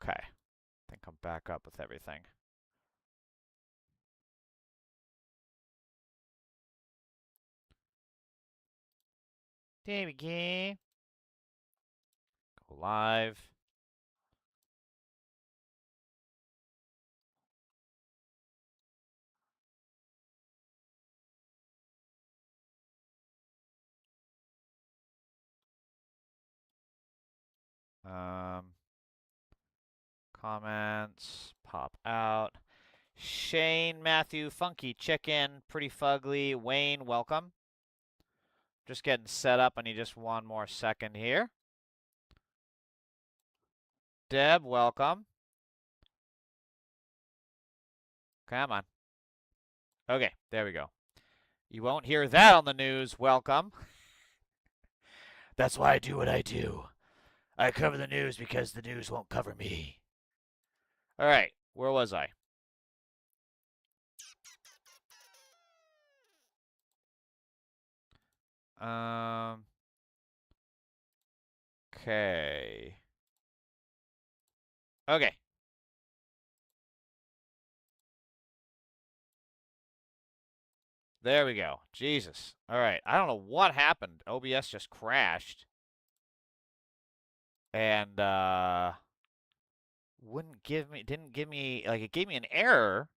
Okay. I think I'm back up with everything. There we go. Go live. Comments pop out. Shane, Matthew, Funky Chicken, Pretty Fugly, Wayne, welcome. Just getting set up. I need just one more second here. Deb, welcome. Come on. Okay, there we go. You won't hear that on the news. Welcome. That's why I do what I do. I cover the news because the news won't cover me. All right, where was I? Okay. Okay. There we go. Jesus. All right. I don't know what happened. OBS just crashed. And didn't give me, like, it gave me an error.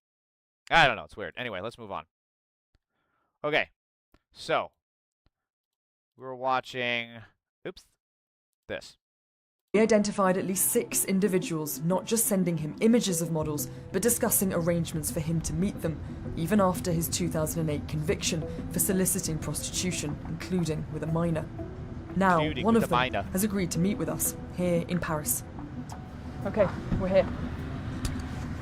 I don't know. It's weird. Anyway, let's move on. Okay. So, we were watching, this. We identified at least 6 individuals, not just sending him images of models, but discussing arrangements for him to meet them, even after his 2008 conviction for soliciting prostitution, including with a minor. Now, one of them has agreed to meet with us, here in Paris. Okay, we're here.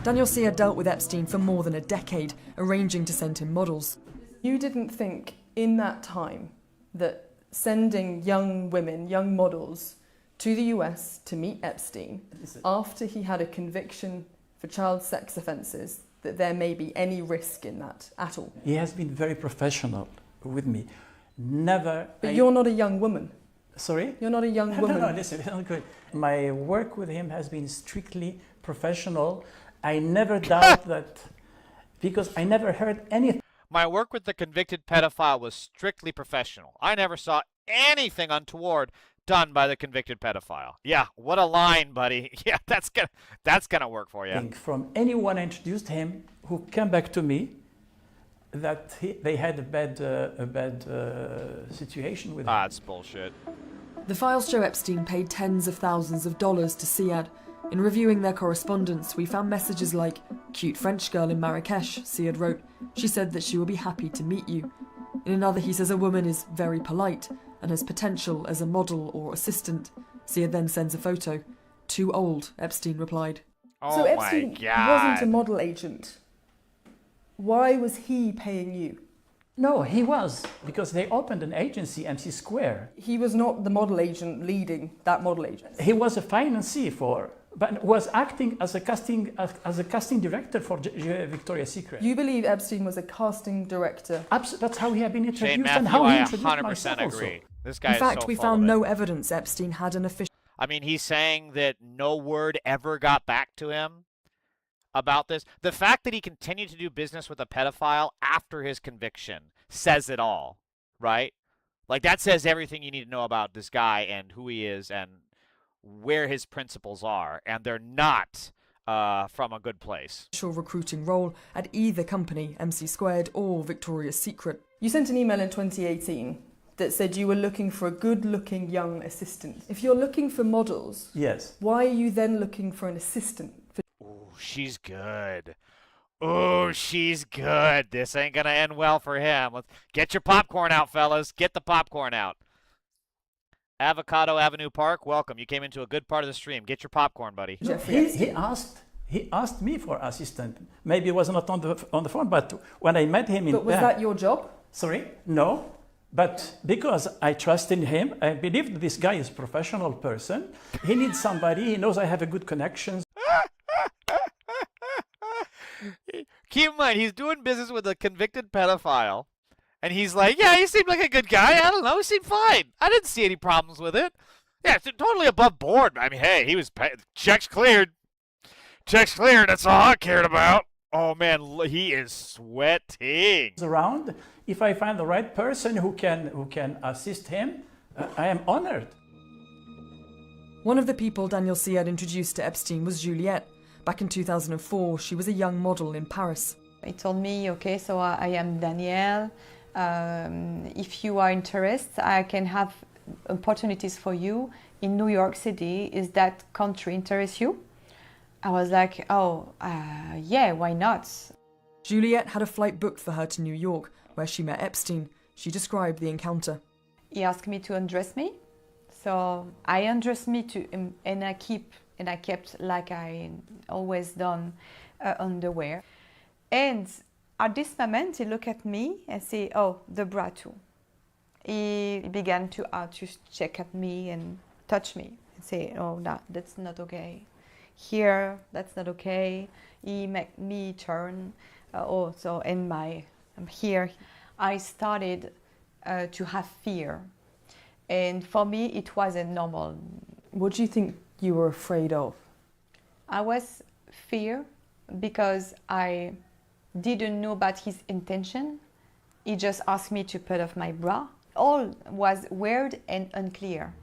Daniel Sia dealt with Epstein for more than a decade, arranging to send him models. You didn't think in that time that sending young women, young models, to the US to meet Epstein after he had a conviction for child sex offences, that there may be any risk in that at all? He has been very professional with me. Never. But you're not a young woman. Sorry? You're not a young woman. No, listen, it's not good. My work with him has been strictly professional. I never doubt that, because I never heard anything. My work with the convicted pedophile was strictly professional. I never saw anything untoward done by the convicted pedophile. Yeah, what a line, buddy. Yeah, that's gonna work for you. From anyone I introduced him who came back to me that they had a bad situation with him. That's bullshit. The files show Epstein paid tens of thousands of dollars to Siad. In reviewing their correspondence, we found messages like, "Cute French girl in Marrakesh," Siad wrote. "She said that she will be happy to meet you." In another, he says a woman is very polite and has potential as a model or assistant. Siad then sends a photo. "Too old," Epstein replied. Oh so Epstein my God. wasn't a model agent. Why was he paying you? No, he was, because they opened an agency, MC Square. He was not the model agent leading that model agency. He was a financier but was acting as a casting director for Victoria's Secret. You believe Epstein was a casting director? That's how he had been introduced. Shane Matthew, and how he I introduced 100% myself agree. also. This guy In fact, is so we full found of it. no evidence Epstein had an official... I mean, he's saying that no word ever got back to him about this. The fact that he continued to do business with a pedophile after his conviction says it all, right? Like, that says everything you need to know about this guy and who he is and where his principles are, and they're not from a good place. recruiting role at either company, MC Squared or Victoria's Secret. You sent an email in 2018 that said you were looking for a good-looking young assistant. If you're looking for models, Yes. why are you then looking for an assistant? Ooh, she's good. Ooh, she's good. This ain't gonna end well for him. Let's get your popcorn out, fellas. Get the popcorn out. Avocado Avenue Park, welcome. You came into a good part of the stream. Get your popcorn, buddy. Jeffrey He asked me for assistant. Maybe it was not on the phone, but when I met him in But was that your job? Sorry? No. But because I trust in him, I believe that this guy is a professional person. He needs somebody. He knows I have a good connections. Keep in mind, he's doing business with a convicted pedophile. And he's like, yeah, he seemed like a good guy. I don't know. He seemed fine. I didn't see any problems with it. Yeah, it's totally above board. I mean, hey, he was checks cleared. Check's cleared. That's all I cared about. Oh man, he is sweating. Around, if I find the right person who can assist him, I am honored. One of the people Daniel Siad introduced to Epstein was Juliette. Back in 2004, she was a young model in Paris. He told me, okay, so I am Danielle. If you are interested, I can have opportunities for you in New York City. Is that country interest you? I was like, yeah, why not? Juliette had a flight booked for her to New York, where she met Epstein. She described the encounter. He asked me to undress me. So I undressed me and I kept like I always done underwear. And at this moment, he looked at me and said, oh, the bra too. He began to check at me and touch me and say, oh, no, that's not okay. Here, that's not okay. He made me turn. Here, I started to have fear. And for me, it wasn't normal. What do you think you were afraid of? I was fear because I didn't know about his intention. He just asked me to put off my bra. All was weird and unclear.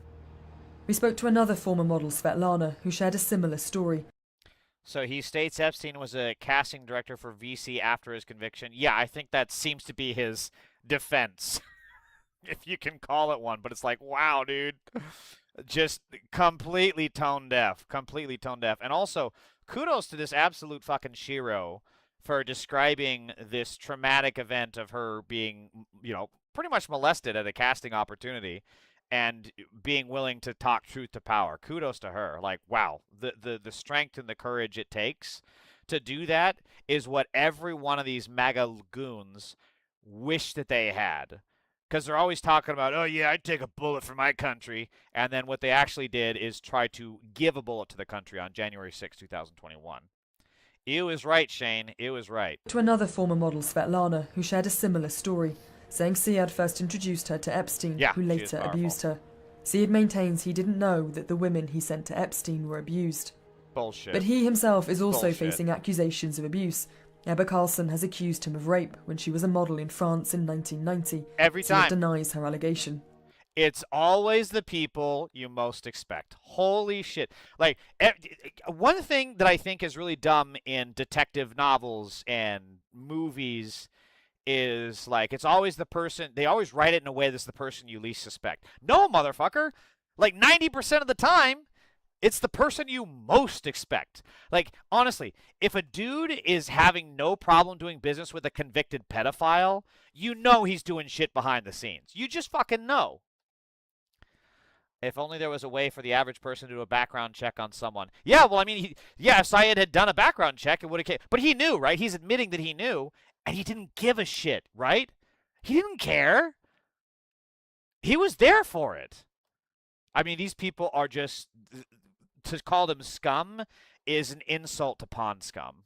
We spoke to another former model, Svetlana, who shared a similar story. So he states Epstein was a casting director for VC after his conviction. Yeah, I think that seems to be his defense, if you can call it one. But it's like, wow, dude, just completely tone deaf, And also, kudos to this absolute fucking shiro for describing this traumatic event of her being, pretty much molested at a casting opportunity and being willing to talk truth to power. Kudos to her. Like, wow, the strength and the courage it takes to do that is what every one of these MAGA goons wish that they had. Because they're always talking about, oh yeah, I'd take a bullet for my country. And then what they actually did is try to give a bullet to the country on January 6, 2021. It was right, Shane. It was right. To another former model, Svetlana, who shared a similar story, saying Siad first introduced her to Epstein, who later abused her. Siad maintains he didn't know that the women he sent to Epstein were abused. Bullshit. But he himself is also facing accusations of abuse. Ebba Carlson has accused him of rape when she was a model in France in 1990. Every time. Siad denies her allegation. It's always the people you most expect. Holy shit. Like, one thing that I think is really dumb in detective novels and movies is, like, it's always the person, they always write it in a way that's the person you least suspect. No, motherfucker. Like, 90% of the time, it's the person you most expect. Like, honestly, if a dude is having no problem doing business with a convicted pedophile, you know he's doing shit behind the scenes. You just fucking know. If only there was a way for the average person to do a background check on someone. Yeah, well, I mean, if Syed had done a background check, it would have. But he knew, right? He's admitting that he knew, and he didn't give a shit, right? He didn't care. He was there for it. I mean, these people are just... To call them scum is an insult to pond scum.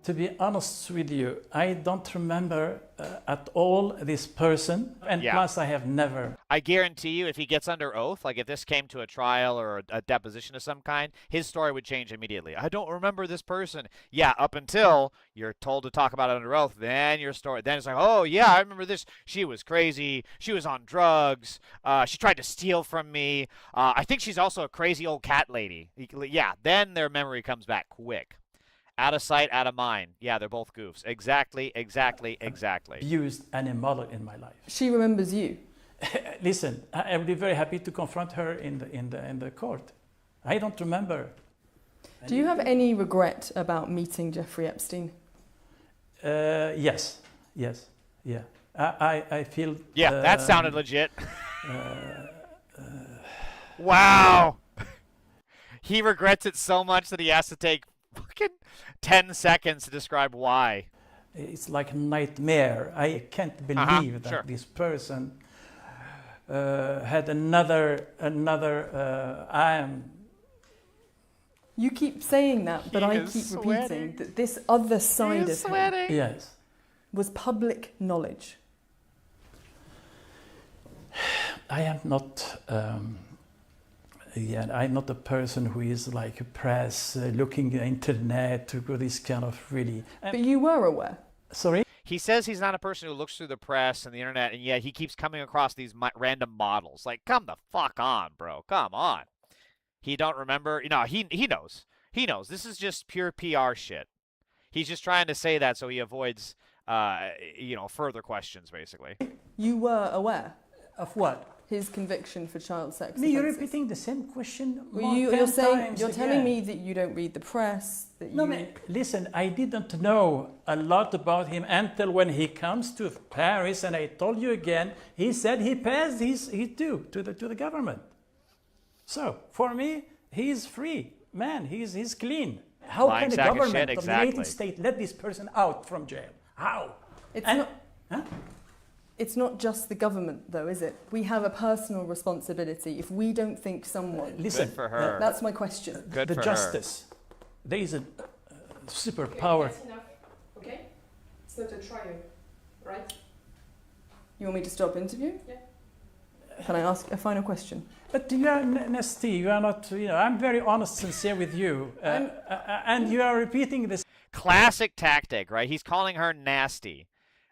To be honest with you, I don't remember at all this person, and plus I have never. I guarantee you, if he gets under oath, like if this came to a trial or a deposition of some kind, his story would change immediately. I don't remember this person. Yeah, up until you're told to talk about it under oath, then your story. Then it's like, oh yeah, I remember this. She was crazy. She was on drugs. She tried to steal from me. I think she's also a crazy old cat lady. Yeah, then their memory comes back quick. Out of sight, out of mind. Yeah, they're both goofs. Exactly. Abused any model in my life. She remembers you. Listen, I would be very happy to confront her in the court. I don't remember. Do you have any regret about meeting Jeffrey Epstein? Yes. Yeah. I feel. Yeah, that sounded legit. Wow. He regrets it so much that he has to take fucking 10 seconds to describe why. It's like a nightmare. I can't believe that this person had another. You keep saying that, but I keep repeating that this other side of him was public knowledge. I am not Yeah, I'm not a person who is like a press, looking at the internet to go this kind of really. But you were aware. Sorry? He says he's not a person who looks through the press and the internet, and yet he keeps coming across these random models. Like, come the fuck on, bro. Come on. He don't remember. You know, he knows. He knows. This is just pure PR shit. He's just trying to say that so he avoids, further questions, basically. You were aware Of what? his conviction for child sex. Me, you're offences. repeating the same question. Well, more you're 10 saying times you're again. telling me that you don't read the press. That No, you. man, listen, I didn't know a lot about him until when he comes to Paris, and I told you again, he said he passed his due to the government. So, for me, he's free. Man, he's clean. How Lying can the sack of government shit, of the exactly. United States let this person out from jail? How? It's And- not. Huh? It's not just the government, though, is it? We have a personal responsibility. If we don't think someone, Listen, Good for her. that's my question. Good the for her. justice. There is a superpower. That's enough. Okay? It's not a trial, right? You want me to stop interview? Yeah. Can I ask a final question? But you are nasty. You are not. I'm very honest, sincere with you, and you are repeating this. Classic tactic, right? He's calling her nasty.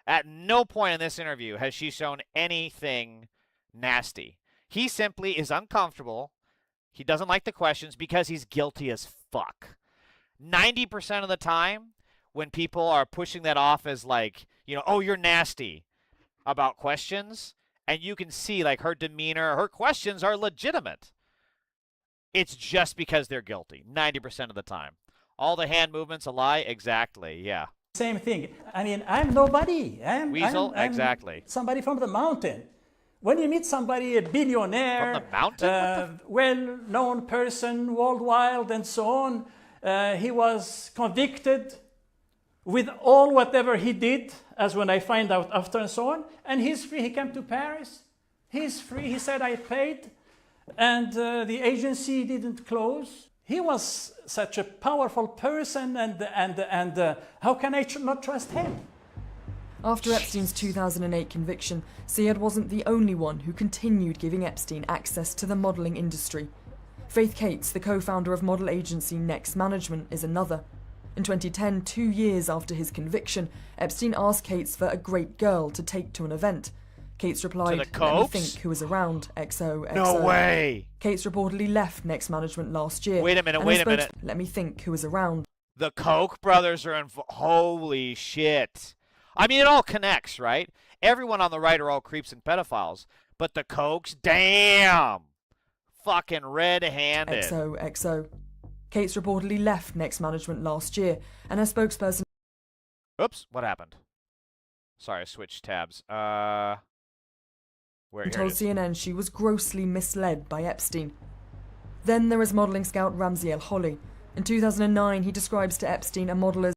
At no point in this interview has she shown anything nasty. He simply is uncomfortable. He doesn't like the questions because he's guilty as fuck. 90% of the time, when people are pushing that off as like, oh, you're nasty about questions, and you can see like her demeanor, her questions are legitimate. It's just because they're guilty, 90% of the time. All the hand movements a lie? Exactly, yeah. Same thing. I mean, I'm nobody. Weasel? I'm Exactly. somebody from the mountain. When you meet somebody, a billionaire, From the mountain? well-known person worldwide and so on, he was convicted with all whatever he did, as when I find out after and so on, and he's free. He came to Paris. He's free. He said, I paid, and the agency didn't close. He was such a powerful person, and how can I not trust him? After Epstein's 2008 conviction, Ziad wasn't the only one who continued giving Epstein access to the modelling industry. Faith Cates, the co-founder of model agency Next Management, is another. In 2010, 2 years after his conviction, Epstein asked Cates for a great girl to take to an event. Cates replied, the "Let me Cokes? think who was around, XOXO. No way! Cates reportedly left Next Management last year. Wait a minute, and wait her a minute. Let me think who was around. The Koch brothers are involved. Holy shit. I mean, it all connects, right? Everyone on the right are all creeps and pedophiles. But the Kochs, damn! Fucking red-handed. XOXO. Cates reportedly left Next Management last year, and her spokesperson Oops, what happened? Sorry, I switched tabs. Where here told it is. CNN she was grossly misled by Epstein. Then there is modelling scout Ramsey El Holly. In 2009, he describes to Epstein a model as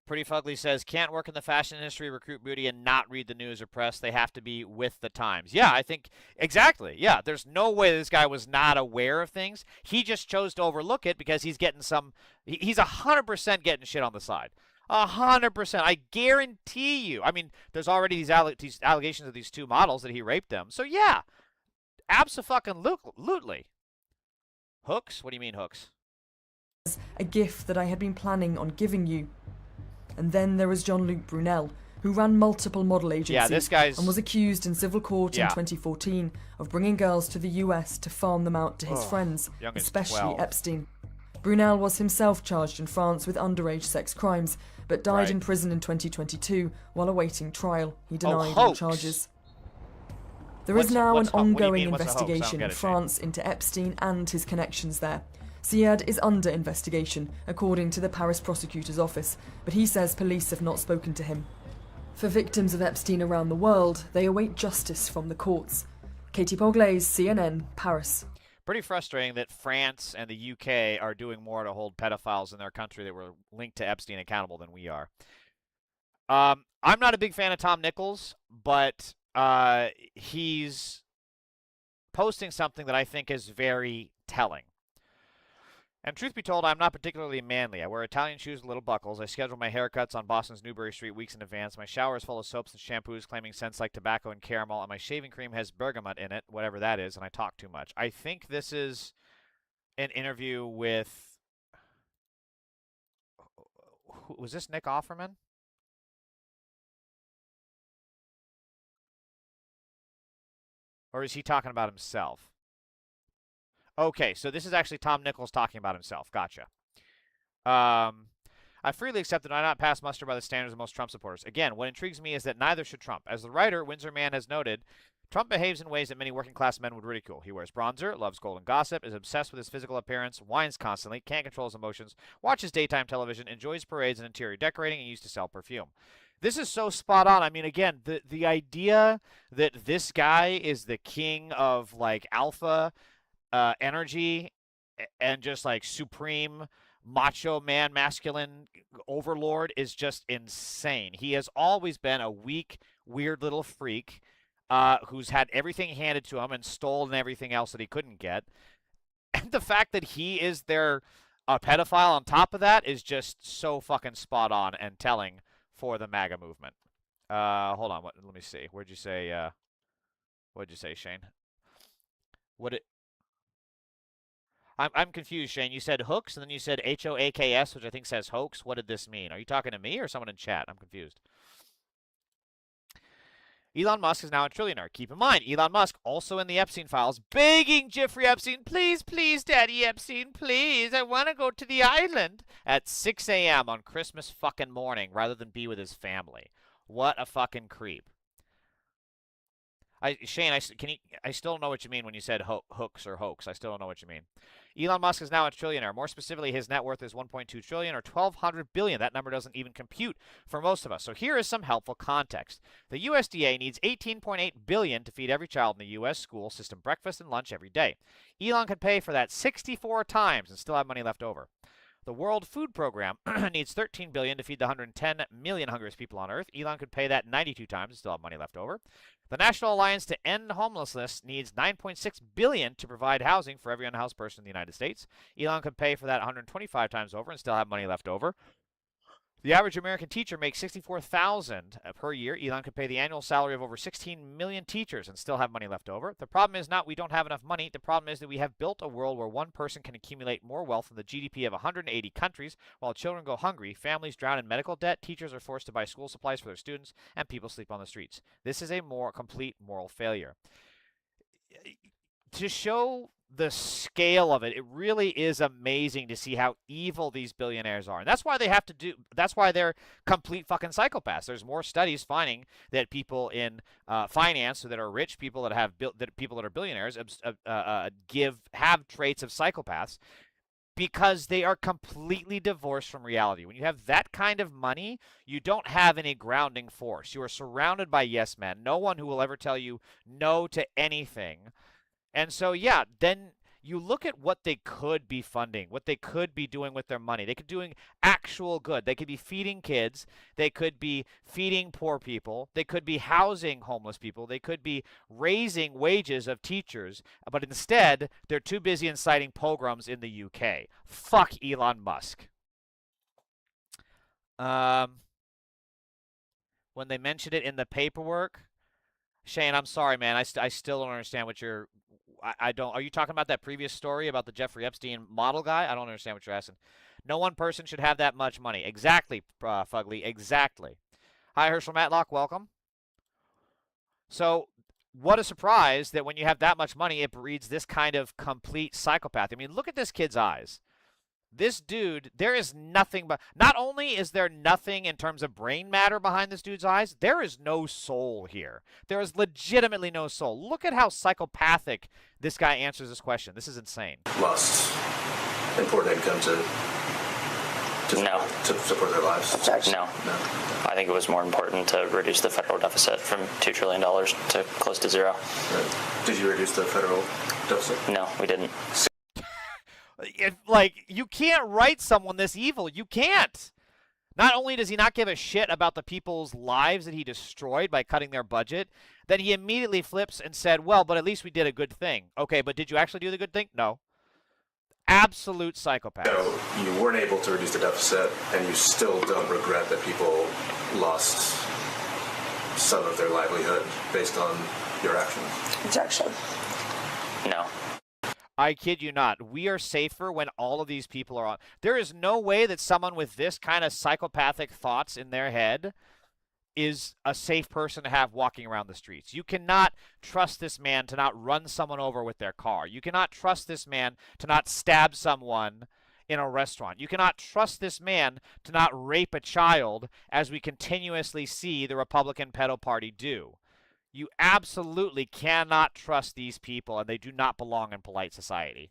Pretty Fugly says, can't work in the fashion industry, recruit beauty, and not read the news or press. They have to be with the times. Yeah, I think, exactly. Yeah, there's no way this guy was not aware of things. He just chose to overlook it because he's getting he's 100% getting shit on the side. 100%. I guarantee you. I mean, there's already these allegations of these two models that he raped them. So, yeah, abso-fucking-lutely. Hooks? What do you mean hooks? a gift that I had been planning on giving you. And then there was Jean-Luc Brunel, who ran multiple model agencies Yeah, this guy's... and was accused in civil court Yeah. in 2014 of bringing girls to the US to farm them out to his friends, young as especially 12. Epstein. Brunel was himself charged in France with underage sex crimes, but died Right. in prison in 2022 while awaiting trial. He denied all hoax. charges. There is What's- now an what's ho- what do you ongoing mean, what's a hoax? I don't investigation get in it, Jane. France into Epstein and his connections there. Ziad is under investigation, according to the Paris prosecutor's office, but he says police have not spoken to him. For victims of Epstein around the world, they await justice from the courts. Katie Poglaze, CNN, Paris. Pretty frustrating that France and the UK are doing more to hold pedophiles in their country that were linked to Epstein accountable than we are. I'm not a big fan of Tom Nichols, but he's posting something that I think is very telling. And truth be told, I'm not particularly manly. I wear Italian shoes with little buckles. I schedule my haircuts on Boston's Newbury Street weeks in advance. My shower is full of soaps and shampoos claiming scents like tobacco and caramel, and my shaving cream has bergamot in it, whatever that is, and I talk too much. I think this is an interview with... Was this Nick Offerman? Or is he talking about himself? Okay, so this is actually Tom Nichols talking about himself. Gotcha. I freely accept that I not pass muster by the standards of most Trump supporters. Again, what intrigues me is that neither should Trump. As the writer, Windsor Man, has noted, Trump behaves in ways that many working-class men would ridicule. He wears bronzer, loves golden gossip, is obsessed with his physical appearance, whines constantly, can't control his emotions, watches daytime television, enjoys parades and interior decorating, and used to sell perfume. This is so spot on. I mean, again, the idea that this guy is the king of, like, alpha energy and just, like, supreme macho man, masculine overlord is just insane. He has always been a weak, weird little freak who's had everything handed to him and stolen everything else that he couldn't get. And the fact that he is a pedophile on top of that is just so fucking spot on and telling for the MAGA movement. Hold on, let me see. What'd you say, Shane? I'm confused, Shane. You said hooks, and then you said HOAKS, which I think says hoax. What did this mean? Are you talking to me or someone in chat? I'm confused. Elon Musk is now a trillionaire. Keep in mind, Elon Musk, also in the Epstein files, begging Jeffrey Epstein, please, please, Daddy Epstein, please, I want to go to the island at 6 a.m. on Christmas fucking morning rather than be with his family. What a fucking creep. Shane, I still don't know what you mean when you said hooks or hoax. I still don't know what you mean. Elon Musk is now a trillionaire. More specifically, his net worth is $1.2 trillion or $1,200 billion. That number doesn't even compute for most of us. So here is some helpful context. The USDA needs $18.8 billion to feed every child in the U.S. school system breakfast and lunch every day. Elon could pay for that 64 times and still have money left over. The World Food Program needs $13 billion to feed the 110 million hungriest people on Earth. Elon could pay that 92 times and still have money left over. The National Alliance to End Homelessness needs $9.6 billion to provide housing for every unhoused person in the United States. Elon could pay for that 125 times over and still have money left over. The average American teacher makes $64,000 per year. Elon could pay the annual salary of over 16 million teachers and still have money left over. The problem is not we don't have enough money. The problem is that we have built a world where one person can accumulate more wealth than the GDP of 180 countries, while children go hungry, families drown in medical debt, teachers are forced to buy school supplies for their students, and people sleep on the streets. This is a more complete moral failure. To show the scale of it, it really is amazing to see how evil these billionaires are. And that's why that's why they're complete fucking psychopaths. There's more studies finding that people in finance, so that are rich, people that have people that are billionaires, have traits of psychopaths because they are completely divorced from reality. When you have that kind of money, you don't have any grounding force. You are surrounded by yes men, no one who will ever tell you no to anything. And so, yeah, then you look at what they could be funding, what they could be doing with their money. They could be doing actual good. They could be feeding kids. They could be feeding poor people. They could be housing homeless people. They could be raising wages of teachers. But instead, they're too busy inciting pogroms in the UK. Fuck Elon Musk. When they mentioned it in the paperwork, Shane, I'm sorry, man. I still don't understand what you're... I don't. Are you talking about that previous story about the Jeffrey Epstein model guy? I don't understand what you're asking. No one person should have that much money. Exactly, Fugly. Exactly. Hi, Herschel Matlock. Welcome. So, what a surprise that when you have that much money, it breeds this kind of complete psychopath. I mean, look at this kid's eyes. This dude, there is nothing but... Not only is there nothing in terms of brain matter behind this dude's eyes, there is no soul here. There is legitimately no soul. Look at how psychopathic this guy answers this question. This is insane. Lost important income to support their lives? No. I think it was more important to reduce the federal deficit from $2 trillion to close to zero. Did you reduce the federal deficit? No, we didn't. You can't write someone this evil. You can't. Not only does he not give a shit about the people's lives that he destroyed by cutting their budget, then he immediately flips and said, well, but at least we did a good thing. Okay, but did you actually do the good thing? No. Absolute psychopath. So you weren't able to reduce the deficit, and you still don't regret that people lost some of their livelihood based on your actions? Objection. No. I kid you not. We are safer when all of these people are on. There is no way that someone with this kind of psychopathic thoughts in their head is a safe person to have walking around the streets. You cannot trust this man to not run someone over with their car. You cannot trust this man to not stab someone in a restaurant. You cannot trust this man to not rape a child, as we continuously see the Republican pedo party do. You absolutely cannot trust these people, and they do not belong in polite society.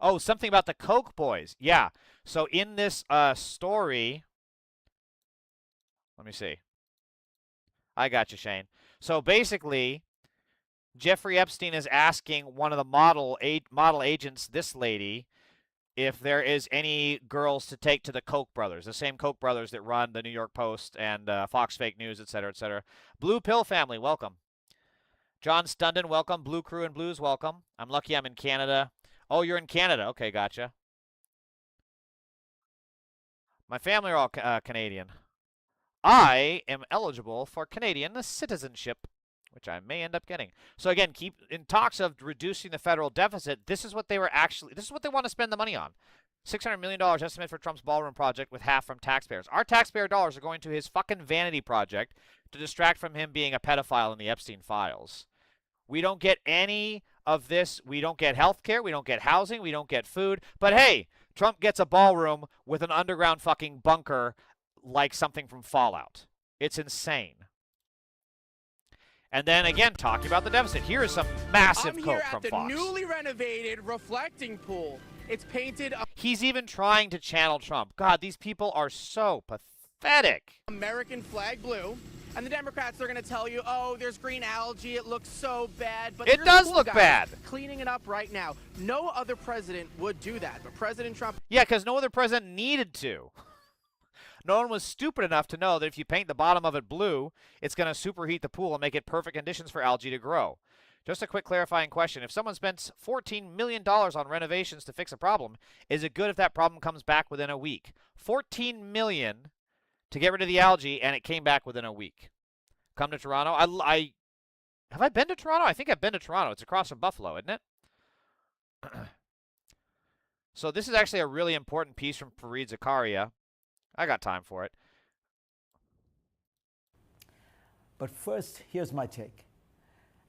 Oh, something about the Koch boys. Yeah. So in this story, let me see. I got you, Shane. So basically, Jeffrey Epstein is asking one of the model agents, this lady, if there is any girls to take to the Koch brothers, the same Koch brothers that run the New York Post and Fox Fake News, etc., etc. Blue Pill family, welcome. John Stundon, welcome. Blue Crew and Blues, welcome. I'm lucky I'm in Canada. Oh, you're in Canada. Okay, gotcha. My family are all Canadian. I am eligible for Canadian citizenship, which I may end up getting. So again, keep in talks of reducing the federal deficit. This is what they want to spend the money on. $600 million estimate for Trump's ballroom project, with half from taxpayers. Our taxpayer dollars are going to his fucking vanity project to distract from him being a pedophile in the Epstein files. We don't get any of this. We don't get health care. We don't get housing. We don't get food. But hey, Trump gets a ballroom with an underground fucking bunker like something from Fallout. It's insane. And then again, talking about the deficit, here is some massive coke from Fox. I'm here at the newly renovated reflecting pool. It's painted. He's even trying to channel Trump. God, these people are so pathetic. American flag blue. And the Democrats are going to tell you, oh, there's green algae. It looks so bad. But it does look bad. Cleaning it up right now. No other president would do that. But President Trump. Yeah, because no other president needed to. No one was stupid enough to know that if you paint the bottom of it blue, it's going to superheat the pool and make it perfect conditions for algae to grow. Just a quick clarifying question. If someone spends $14 million on renovations to fix a problem, is it good if that problem comes back within a week? $14 million to get rid of the algae, and it came back within a week. Come to Toronto. Have I been to Toronto? I think I've been to Toronto. It's across from Buffalo, isn't it? So this is actually a really important piece from Fareed Zakaria. I got time for it. But first, here's my take.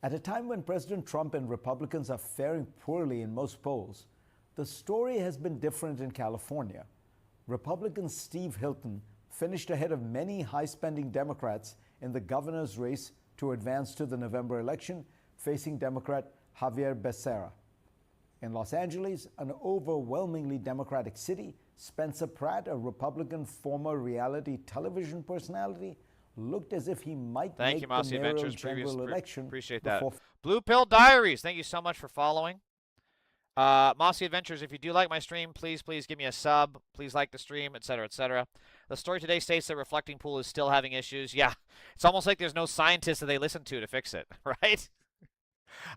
At a time when President Trump and Republicans are faring poorly in most polls, the story has been different in California. Republican Steve Hilton finished ahead of many high-spending Democrats in the governor's race to advance to the November election, facing Democrat Javier Becerra. In Los Angeles, an overwhelmingly Democratic city, Spencer Pratt, a Republican former reality television personality, looked as if he might make the mayoral general election. Appreciate that. Blue Pill Diaries, thank you so much for following. Mossy Adventures, if you do like my stream, please give me a sub. Please like the stream, etc., etc. The story today states that Reflecting Pool is still having issues. Yeah, it's almost like there's no scientists that they listen to fix it, right?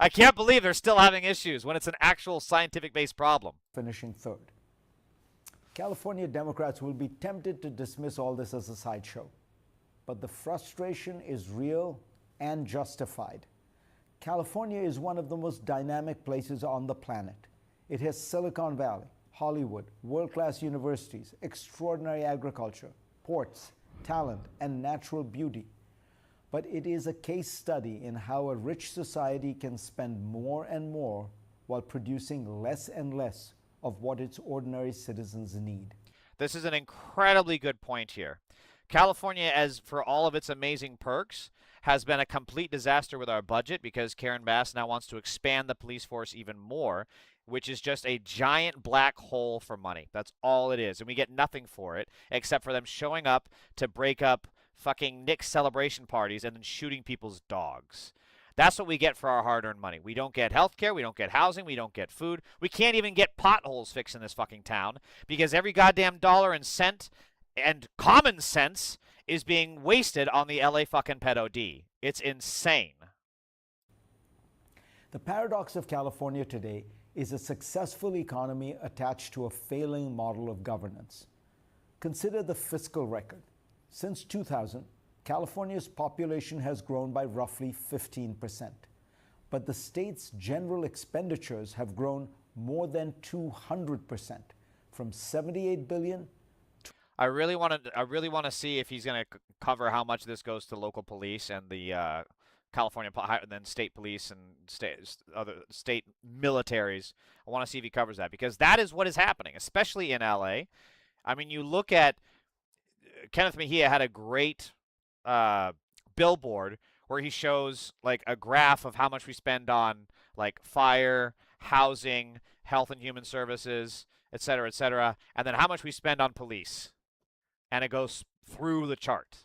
I can't believe they're still having issues when it's an actual scientific-based problem. Finishing third. California Democrats will be tempted to dismiss all this as a sideshow. But the frustration is real and justified. California is one of the most dynamic places on the planet. It has Silicon Valley, Hollywood, world-class universities, extraordinary agriculture, ports, talent, and natural beauty. But it is a case study in how a rich society can spend more and more while producing less and less of what its ordinary citizens need. This is an incredibly good point here. California, as for all of its amazing perks, has been a complete disaster with our budget because Karen Bass now wants to expand the police force even more, which is just a giant black hole for money. That's all it is. And we get nothing for it except for them showing up to break up fucking Nick's celebration parties and then shooting people's dogs. That's what we get for our hard-earned money. We don't get health care, we don't get housing, we don't get food. We can't even get potholes fixed in this fucking town because every goddamn dollar and cent and common sense is being wasted on the LA fucking pedo D. It's insane. The paradox of California today is a successful economy attached to a failing model of governance. Consider the fiscal record. Since 2000, California's population has grown by roughly 15%, but the state's general expenditures have grown more than 200%, from 78 billion. I really want to see if he's going to cover how much this goes to local police and the California and then state police and other state militaries. I want to see if he covers that, because that is what is happening, especially in LA. I mean, you look at Kenneth Mejia had a great billboard where he shows like a graph of how much we spend on like fire, housing, health and human services, et cetera, and then how much we spend on police. And it goes through the chart.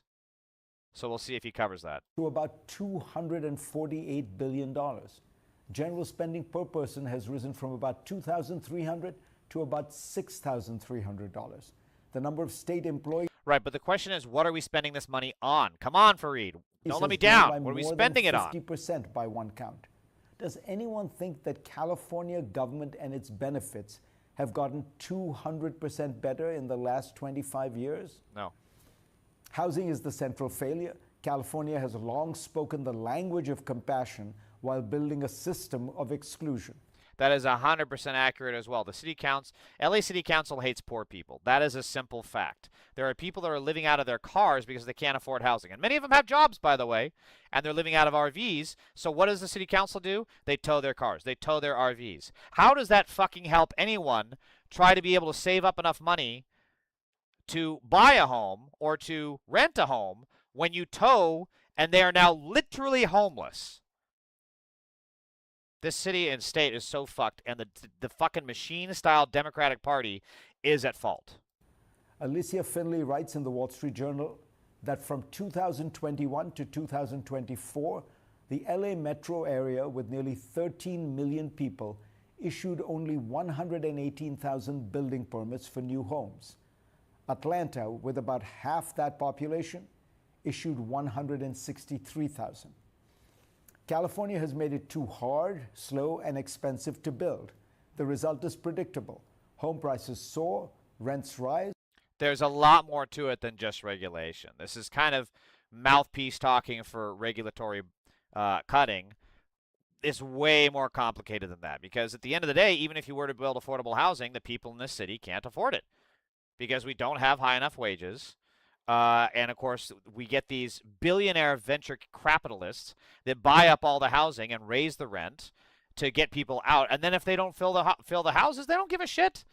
So we'll see if he covers that. To about $248 billion. General spending per person has risen from about $2,300 to about $6,300. The number of state employees... Right, but the question is, what are we spending this money on? Come on, Fareed. Don't let me down. What are we spending it on? 50% by one count. Does anyone think that California government and its benefits have gotten 200% better in the last 25 years? No. Housing is the central failure. California has long spoken the language of compassion while building a system of exclusion. That is 100% accurate as well. LA City Council hates poor people. That is a simple fact. There are people that are living out of their cars because they can't afford housing. And many of them have jobs, by the way, and they're living out of RVs. So what does the City Council do? They tow their cars. They tow their RVs. How does that fucking help anyone try to be able to save up enough money to buy a home or to rent a home when you tow and they are now literally homeless? This city and state is so fucked, and the fucking machine-style Democratic Party is at fault. Alicia Finley writes in the Wall Street Journal that from 2021 to 2024, the LA metro area, with nearly 13 million people, issued only 118,000 building permits for new homes. Atlanta, with about half that population, issued 163,000. California has made it too hard, slow, and expensive to build. The result is predictable. Home prices soar, rents rise. There's a lot more to it than just regulation. This is kind of mouthpiece talking for regulatory cutting. It's way more complicated than that, because at the end of the day, even if you were to build affordable housing, the people in this city can't afford it because we don't have high enough wages. And, of course, we get these billionaire venture capitalists that buy up all the housing and raise the rent to get people out. And then if they don't fill the houses, they don't give a shit.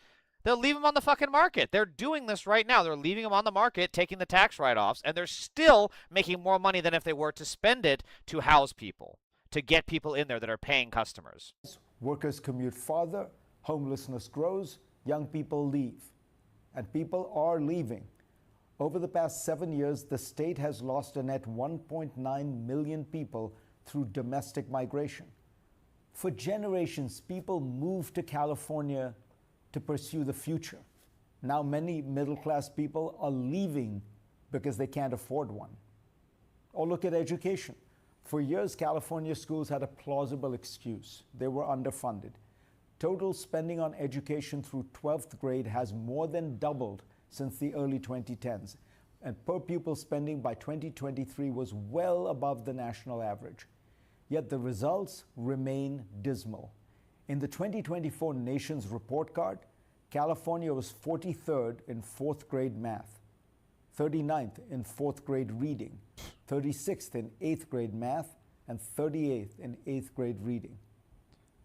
They'll leave them on the fucking market. They're doing this right now. They're leaving them on the market, taking the tax write-offs, and they're still making more money than if they were to spend it to house people, to get people in there that are paying customers. Workers commute farther, homelessness grows, young people leave. And people are leaving. Over the past 7 years, the state has lost a net 1.9 million people through domestic migration. For generations, people moved to California to pursue the future. Now many middle-class people are leaving because they can't afford one. Or look at education. For years, California schools had a plausible excuse. They were underfunded. Total spending on education through 12th grade has more than doubled since the early 2010s, and per pupil spending by 2023 was well above the national average. Yet the results remain dismal. In the 2024 Nation's Report Card, California was 43rd in 4th grade math, 39th in 4th grade reading, 36th in 8th grade math, and 38th in 8th grade reading.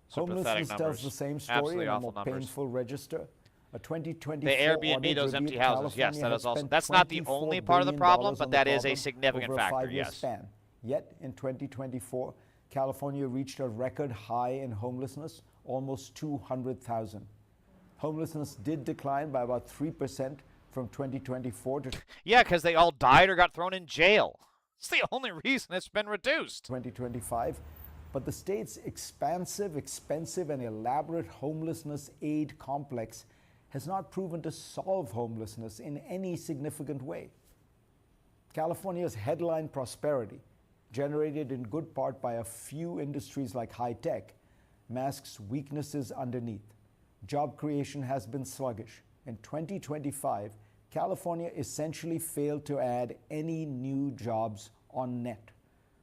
Homelessness tells the same story in a more painful register. A 2024 the Airbnb, those empty houses, yes, that is also. That's not the only part of the problem, but that is a significant factor, yes. Span. Yet in 2024, California reached a record high in homelessness, almost 200,000. Homelessness did decline by about 3% from 2024 to... Yeah, because they all died or got thrown in jail. It's the only reason it's been reduced. 2025. But the state's expansive, expensive, and elaborate homelessness aid complex has not proven to solve homelessness in any significant way. California's headline prosperity generated in good part by a few industries like high tech, masks weaknesses underneath. Job creation has been sluggish. In 2025, California essentially failed to add any new jobs on net.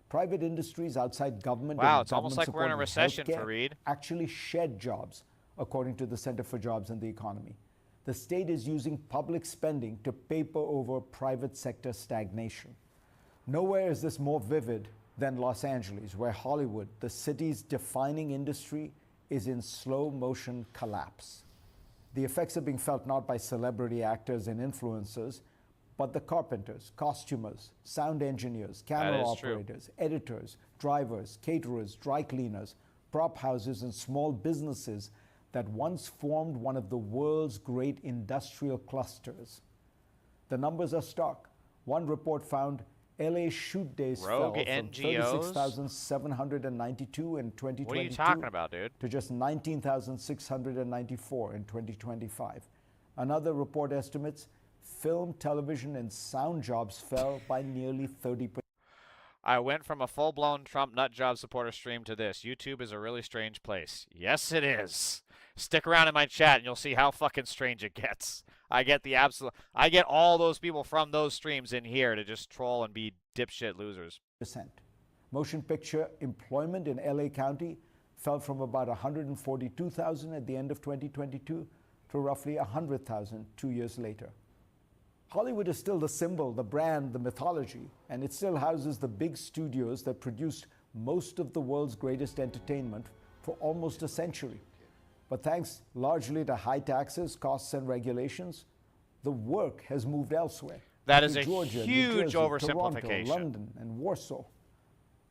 Private industries outside government Wow, and it's almost like we're in a government-supported recession, healthcare Fareed. actually shed jobs, according to the Center for Jobs and the Economy. The state is using public spending to paper over private sector stagnation. Nowhere is this more vivid than Los Angeles, where Hollywood, the city's defining industry, is in slow motion collapse. The effects are being felt not by celebrity actors and influencers, but the carpenters, costumers, sound engineers, camera operators, editors, drivers, caterers, dry cleaners, prop houses, and small businesses that once formed one of the world's great industrial clusters. The numbers are stark. One report found LA shoot days fell from 36,792 in 2022 What are you talking about, dude? to just 19,694 in 2025. Another report estimates film, television, and sound jobs fell by nearly 30%. I went from a full-blown Trump nut job supporter stream to this. YouTube is a really strange place. Yes, it is. Stick around in my chat and you'll see how fucking strange it gets. I get all those people from those streams in here to just troll and be dipshit losers. Motion picture employment in LA County fell from about 142,000 at the end of 2022 to roughly 100,000 2 years later. Hollywood is still the symbol, the brand, the mythology, and it still houses the big studios that produced most of the world's greatest entertainment for almost a century. But thanks largely to high taxes, costs, and regulations, the work has moved elsewhere. That is to a Georgia, huge New Jersey, oversimplification. Toronto, London, and Warsaw.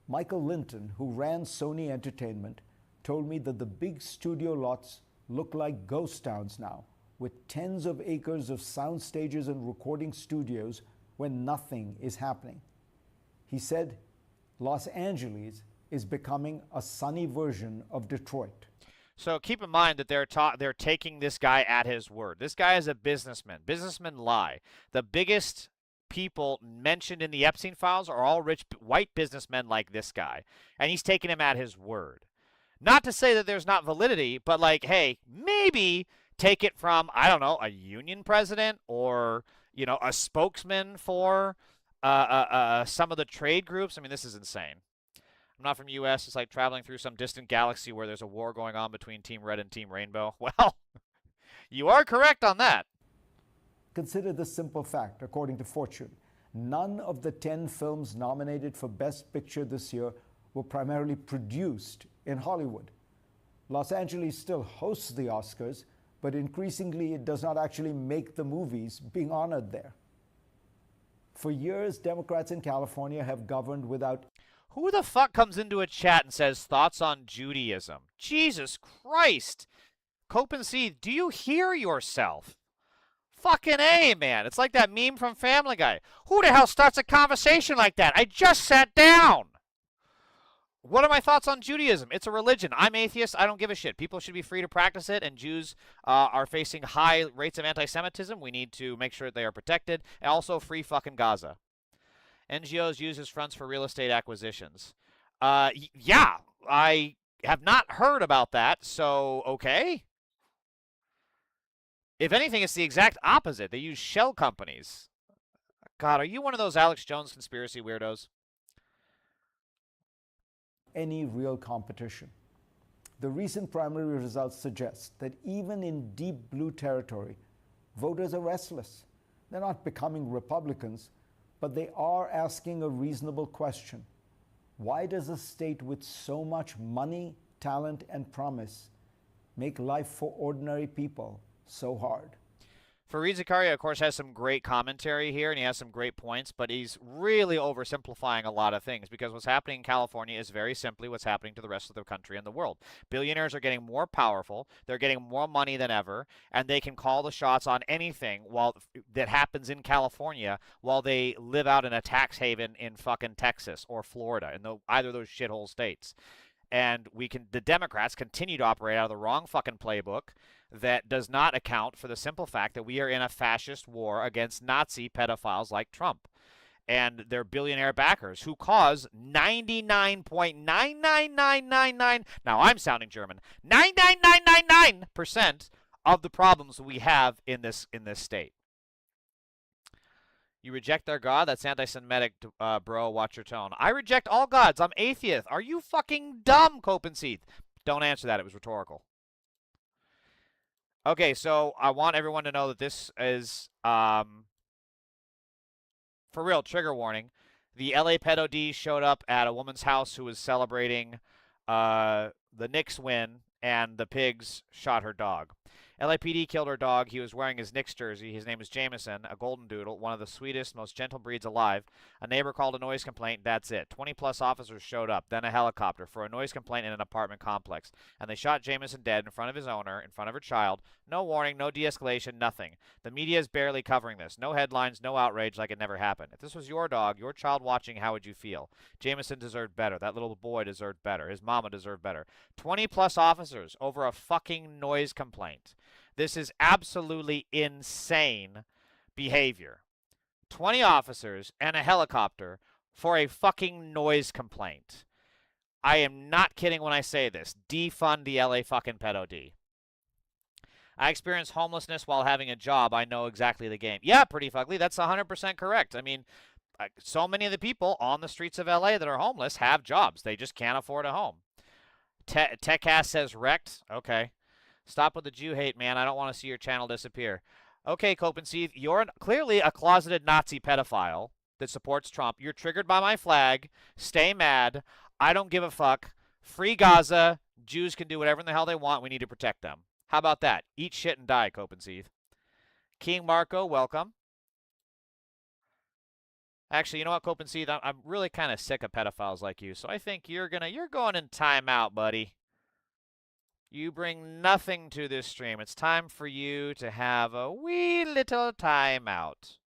Michael Linton, who ran Sony Entertainment, told me that the big studio lots look like ghost towns now, with tens of acres of sound stages and recording studios when nothing is happening. He said Los Angeles is becoming a sunny version of Detroit. So keep in mind that they're taking this guy at his word. This guy is a businessman. Businessmen lie. The biggest people mentioned in the Epstein files are all rich white businessmen like this guy. And he's taking him at his word. Not to say that there's not validity, but like, hey, maybe take it from, I don't know, a union president or, you know, a spokesman for some of the trade groups. I mean, this is insane. I'm not from U.S. It's like traveling through some distant galaxy where there's a war going on between Team Red and Team Rainbow. Well, you are correct on that. Consider this simple fact. According to Fortune, none of the 10 films nominated for Best Picture this year were primarily produced in Hollywood. Los Angeles still hosts the Oscars, but increasingly it does not actually make the movies being honored there. For years, Democrats in California have governed without... Who the fuck comes into a chat and says thoughts on Judaism? Jesus Christ! Cope and Seed, do you hear yourself? Fucking A, man. It's like that meme from Family Guy. Who the hell starts a conversation like that? I just sat down! What are my thoughts on Judaism? It's a religion. I'm atheist. I don't give a shit. People should be free to practice it, and Jews are facing high rates of anti-Semitism. We need to make sure they are protected. And also free fucking Gaza. NGOs use as fronts for real estate acquisitions. Yeah, I have not heard about that, so okay. If anything, it's the exact opposite. They use shell companies. God, are you one of those Alex Jones conspiracy weirdos? Any real competition. The recent primary results suggest that even in deep blue territory, voters are restless. They're not becoming Republicans, but they are asking a reasonable question. Why does a state with so much money, talent, and promise make life for ordinary people so hard? Fareed Zakaria, of course, has some great commentary here, and he has some great points, but he's really oversimplifying a lot of things, because what's happening in California is very simply what's happening to the rest of the country and the world. Billionaires are getting more powerful, they're getting more money than ever, and they can call the shots on anything that happens in California while they live out in a tax haven in fucking Texas or Florida, in either of those shithole states. And the Democrats continue to operate out of the wrong fucking playbook that does not account for the simple fact that we are in a fascist war against Nazi pedophiles like Trump. and their billionaire backers who cause 99.99999, now I'm sounding German, 99999% of the problems we have in this state. You reject their God? That's anti-Semitic, bro. Watch your tone. I reject all gods. I'm atheist. Are you fucking dumb, Copenseeth? Don't answer that. It was rhetorical. Okay, so I want everyone to know that this is, for real, trigger warning. The LA pedo D showed up at a woman's house who was celebrating the Knicks win, and the pigs shot her dog. LAPD killed her dog. He was wearing his Knicks jersey. His name is Jameson, a golden doodle, one of the sweetest, most gentle breeds alive. A neighbor called a noise complaint. That's it. 20-plus officers showed up, then a helicopter for a noise complaint in an apartment complex. And they shot Jameson dead in front of his owner, in front of her child. No warning, no de-escalation, nothing. The media is barely covering this. No headlines, no outrage, like it never happened. If this was your dog, your child watching, how would you feel? Jameson deserved better. That little boy deserved better. His mama deserved better. 20-plus officers over a fucking noise complaint. This is absolutely insane behavior. 20 officers and a helicopter for a fucking noise complaint. I am not kidding when I say this. Defund the LA fucking pedo D. I experienced homelessness while having a job. I know exactly the game. Yeah, pretty fugly. That's 100% correct. I mean, so many of the people on the streets of LA that are homeless have jobs. They just can't afford a home. TechCast says wrecked. Okay. Stop with the Jew hate, man. I don't want to see your channel disappear. Okay, Copenseeth, you're clearly a closeted Nazi pedophile that supports Trump. You're triggered by my flag. Stay mad. I don't give a fuck. Free Gaza. Jews can do whatever in the hell they want. We need to protect them. How about that? Eat shit and die, Copenseeth. King Marco, welcome. Actually, you know what, Copenseeth? I'm really kind of sick of pedophiles like you, so I think you're going in timeout, buddy. You bring nothing to this stream. It's time for you to have a wee little timeout.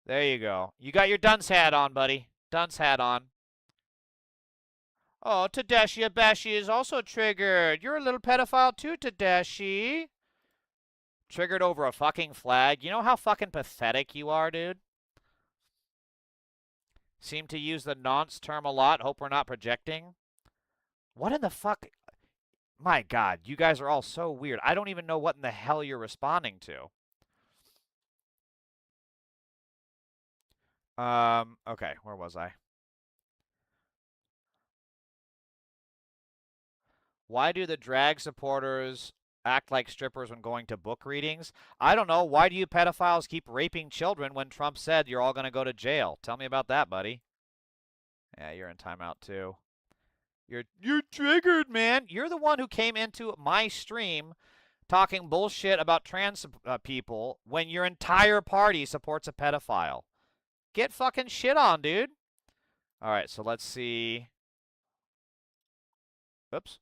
There you go. You got your dunce hat on, buddy. Dunce hat on. Oh, Tadashi Abashi is also triggered. You're a little pedophile too, Tadashi. Triggered over a fucking flag. You know how fucking pathetic you are, dude? Seem to use the nonce term a lot. Hope we're not projecting. What in the fuck? My God, you guys are all so weird. I don't even know what in the hell you're responding to. Okay, where was I? Why do the drag supporters act like strippers when going to book readings? I don't know. Why do you pedophiles keep raping children when Trump said you're all going to go to jail? Tell me about that, buddy. Yeah, you're in timeout too. You're triggered, man. You're the one who came into my stream talking bullshit about trans people when your entire party supports a pedophile. Get fucking shit on, dude. All right, so let's see. Oops.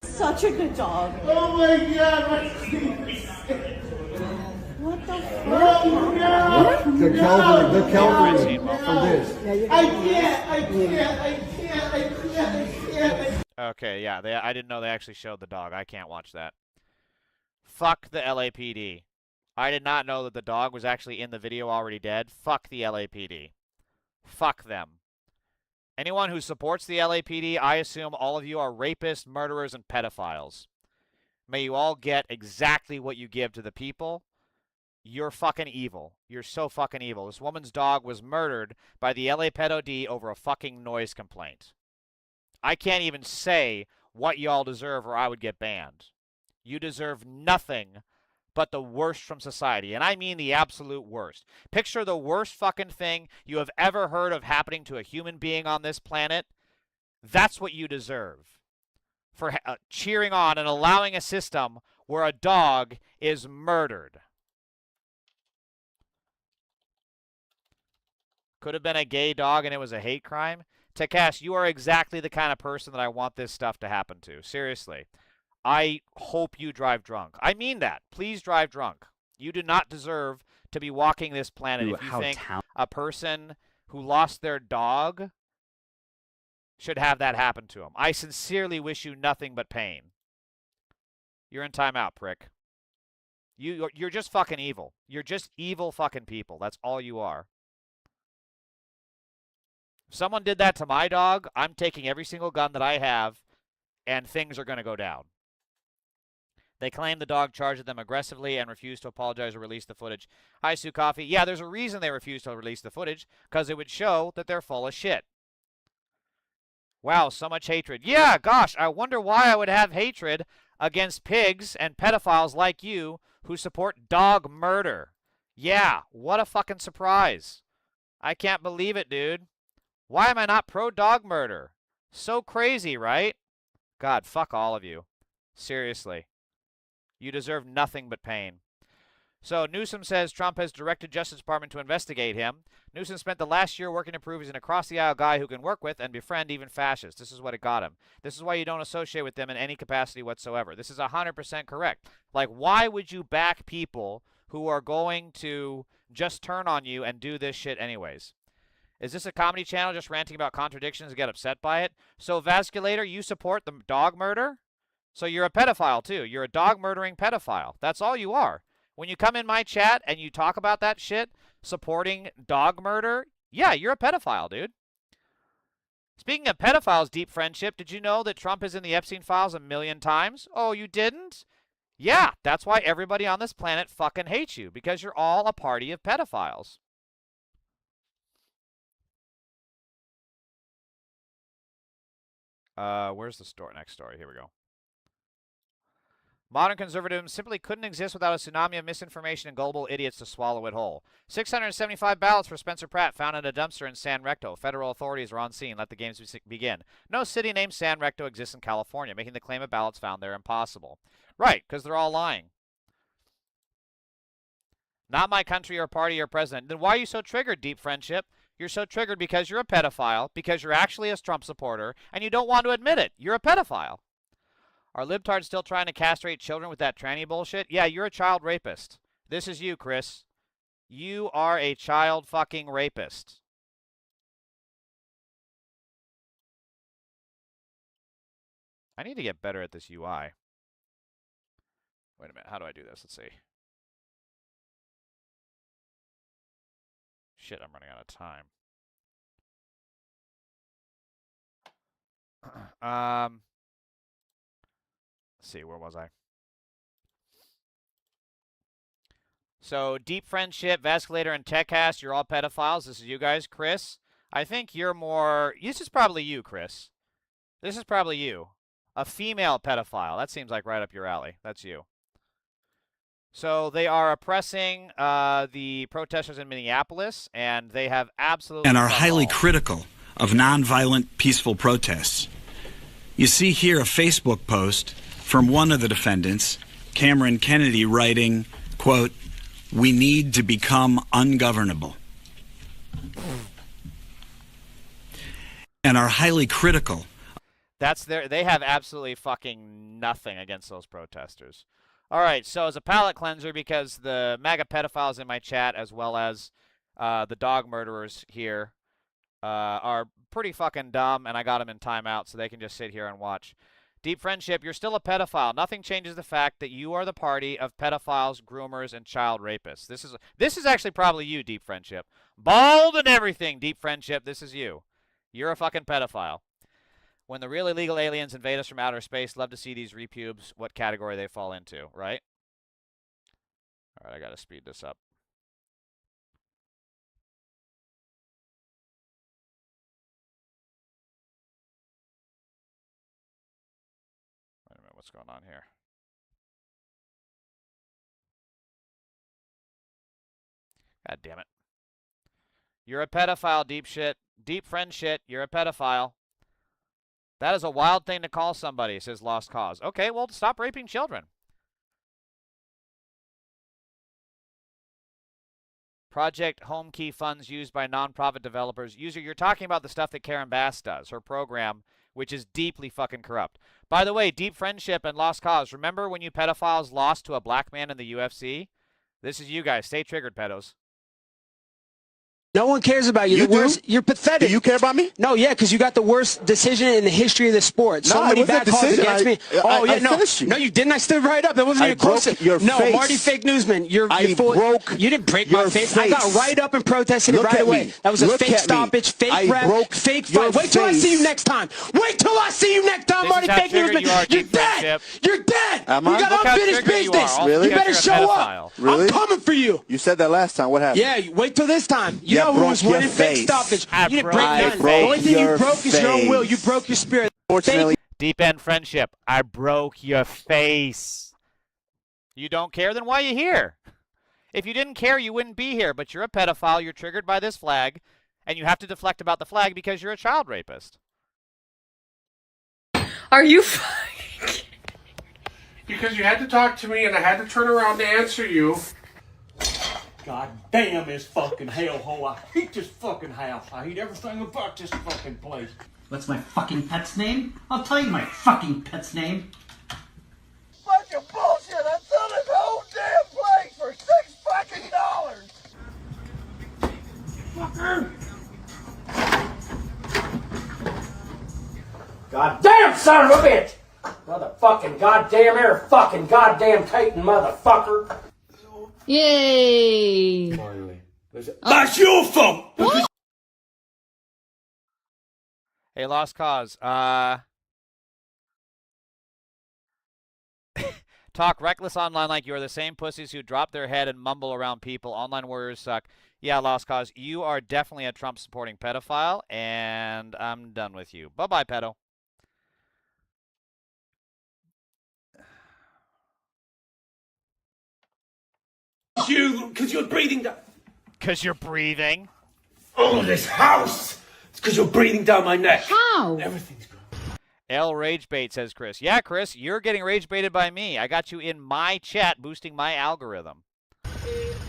Such a good dog. Oh my God! What the fuck? The Kelvin from this. I can't. Okay, yeah, I didn't know they actually showed the dog. I can't watch that. Fuck the LAPD. I did not know that the dog was actually in the video already dead. Fuck the LAPD. Fuck them. Anyone who supports the LAPD, I assume all of you are rapists, murderers, and pedophiles. May you all get exactly what you give to the people. You're fucking evil. You're so fucking evil. This woman's dog was murdered by the LA pedo D over a fucking noise complaint. I can't even say what y'all deserve or I would get banned. You deserve nothing but the worst from society. And I mean the absolute worst. Picture the worst fucking thing you have ever heard of happening to a human being on this planet. That's what you deserve. For cheering on and allowing a system where a dog is murdered. Could have been a gay dog and it was a hate crime. Takash, you are exactly the kind of person that I want this stuff to happen to. Seriously. I hope you drive drunk. I mean that. Please drive drunk. You do not deserve to be walking this planet if you think a person who lost their dog should have that happen to them. I sincerely wish you nothing but pain. You're in timeout, prick. You're just fucking evil. You're just evil fucking people. That's all you are. If someone did that to my dog, I'm taking every single gun that I have, and things are going to go down. They claim the dog charged at them aggressively and refused to apologize or release the footage. Hi, Sue Coffee. Yeah, there's a reason they refused to release the footage, because it would show that they're full of shit. Wow, so much hatred. Yeah, gosh, I wonder why I would have hatred against pigs and pedophiles like you who support dog murder. Yeah, what a fucking surprise. I can't believe it, dude. Why am I not pro-dog murder? So crazy, right? God, fuck all of you. Seriously. You deserve nothing but pain. So Newsom says Trump has directed Justice Department to investigate him. Newsom spent the last year working to prove he's an across-the-aisle guy who can work with and befriend even fascists. This is what it got him. This is why you don't associate with them in any capacity whatsoever. This is 100% correct. Like, why would you back people who are going to just turn on you and do this shit anyways? Is this a comedy channel just ranting about contradictions and get upset by it? So, Vasculator, you support the dog murder? So you're a pedophile, too. You're a dog-murdering pedophile. That's all you are. When you come in my chat and you talk about that shit, supporting dog murder, yeah, you're a pedophile, dude. Speaking of pedophiles, Deep Friendship, did you know that Trump is in the Epstein files 1,000,000 times? Oh, you didn't? Yeah, that's why everybody on this planet fucking hates you, because you're all a party of pedophiles. Where's the next story? Here we go. Modern conservatism simply couldn't exist without a tsunami of misinformation and gullible idiots to swallow it whole. 675 ballots for Spencer Pratt found in a dumpster in San Recto. Federal authorities are on scene. Let the games begin. No city named San Recto exists in California, making the claim of ballots found there impossible. Right, because they're all lying. Not my country or party or president. Then why are you so triggered, Deep Friendship? You're so triggered because you're a pedophile, because you're actually a Trump supporter, and you don't want to admit it. You're a pedophile. Are libtards still trying to castrate children with that tranny bullshit? Yeah, you're a child rapist. This is you, Chris. You are a child fucking rapist. I need to get better at this UI. Wait a minute, how do I do this? Let's see. Shit, I'm running out of time. Let's see, where was I? So, Deep Friendship, Vasculator, and TechCast, you're all pedophiles. This is you guys. Chris, I think you're more... This is probably you, Chris. This is probably you. A female pedophile. That seems like right up your alley. That's you. So, they are oppressing the protesters in Minneapolis, and they have absolutely... And are highly critical of nonviolent, peaceful protests. You see here a Facebook post from one of the defendants, Cameron Kennedy, writing, quote, "We need to become ungovernable." And are highly critical. That's they have absolutely fucking nothing against those protesters. All right, so as a palate cleanser, because the MAGA pedophiles in my chat, as well as the dog murderers here, are pretty fucking dumb, and I got them in timeout, so they can just sit here and watch. Deep Friendship, you're still a pedophile. Nothing changes the fact that you are the party of pedophiles, groomers, and child rapists. This is actually probably you, Deep Friendship. Bald and everything, Deep Friendship, this is you. You're a fucking pedophile. When the real illegal aliens invade us from outer space, love to see these repubes, what category they fall into, right? All right, I got to speed this up. Wait a minute, what's going on here? God damn it. You're a pedophile, Deep Friendship, you're a pedophile. That is a wild thing to call somebody, says Lost Cause. Okay, well, stop raping children. Project Home Key funds used by nonprofit developers. User, you're talking about the stuff that Karen Bass does, her program, which is deeply fucking corrupt. By the way, Deep Friendship and Lost Cause, remember when you pedophiles lost to a black man in the UFC? This is you guys. Stay triggered, pedos. No one cares about you. You The worst, do? You're pathetic. Do you care about me? No, yeah, because you got the worst decision in the history of the sport. So many bad calls against me. Oh, yeah, no, you didn't. I stood right up. That wasn't even close. No, face. Marty Fake Newsman, you didn't break my face. I got right up and protested it right away. That was a fake stoppage, fake ref, fake fight. Wait till I see you next time. Wait till I see you next time, Marty Fake Newsman. You're dead. You're dead. You got unfinished business. You better show up. I'm coming for you. You said that last time. What happened? Yeah, wait till this time. You know who was winning fake stoppage. You didn't break none. The only thing you broke is your own will. You broke your spirit. Fortunately, Deep End Friendship. I broke your face. You don't care? Then why are you here? If you didn't care, you wouldn't be here. But you're a pedophile. You're triggered by this flag. And you have to deflect about the flag because you're a child rapist. Are you Because you had to talk to me and I had to turn around to answer you. God damn this fucking hellhole. I hate this fucking house. I hate everything about this fucking place. What's my fucking pet's name? I'll tell you my fucking pet's name. Fucking bullshit! I'm selling this whole damn place for $6 fucking. Fucker! God damn son of a bitch! Motherfucking goddamn air fucking goddamn Titan motherfucker! Yay! Finally. That's your fault! Hey, Lost Cause. Talk reckless online like you're the same pussies who drop their head and mumble around people. Online warriors suck. Yeah, Lost Cause, you are definitely a Trump-supporting pedophile, and I'm done with you. Bye-bye, pedo. Because you're breathing down. Because you're breathing. All of this house. It's because you're breathing down my neck. How? Everything's good. L Rage Bait says Chris. Yeah, Chris, you're getting rage baited by me. I got you in my chat, boosting my algorithm. You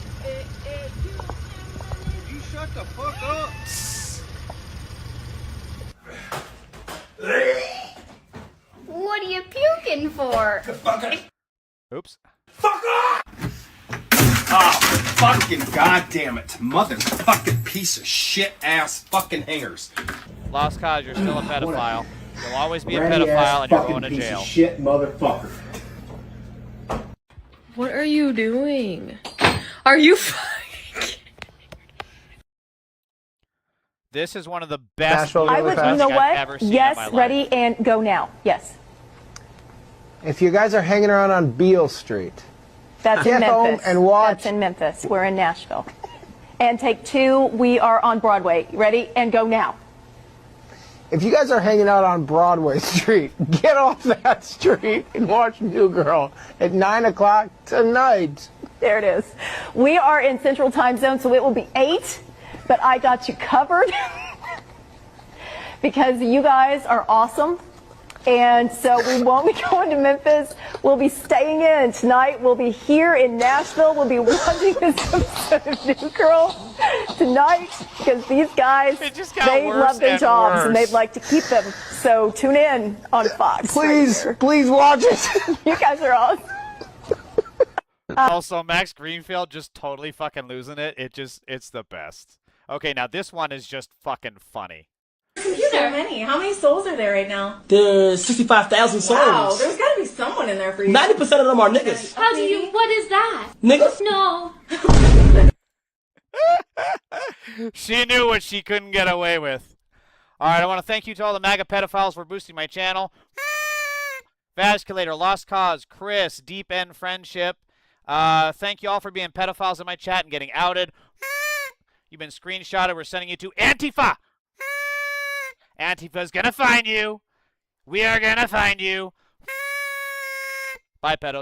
shut the fuck up. What are you puking for? Oops. Fuck off! Oh, fucking goddamn it. Motherfucking piece of shit ass fucking hangers. Lost Cause, you're still a pedophile. You'll always be a pedophile and you're going to Piece jail. of shit motherfucker. What are you doing? Are you This is one of the best I would, you know I've ever what? seen in my Yes, life. ready, and go now. Yes. If you guys are hanging around on Beale Street, That's in get home Memphis. and watch. That's in Memphis. We're in Nashville. And take two, we are on Broadway. Ready, and go now. If you guys are hanging out on Broadway Street, get off that street and watch New Girl at 9 o'clock tonight. There it is. We are in Central Time Zone, so it will be 8, but I got you covered because you guys are awesome. And so we won't be going to Memphis. We'll be staying in tonight. We'll be here in Nashville. We'll be watching this episode of New Girl tonight because these guys, they love their jobs and they'd like to keep them. So tune in on Fox. Please watch it. You guys are awesome. Also, Max Greenfield just totally fucking losing it. It's the best. Okay, now this one is just fucking funny. So many. How many souls are there right now? There's 65,000 souls. Wow, there's got to be someone in there for you. 90% of them are niggas. How do you, what is that? Niggas? No. She knew what she couldn't get away with. All right, I want to thank you to all the MAGA pedophiles for boosting my channel. Vasculator, Lost Cause, Chris, Deep End Friendship. Thank you all for being pedophiles in my chat and getting outed. You've been screenshotted. We're sending you to Antifa. Antifa's gonna find you. We are gonna find you. Bye, pedos.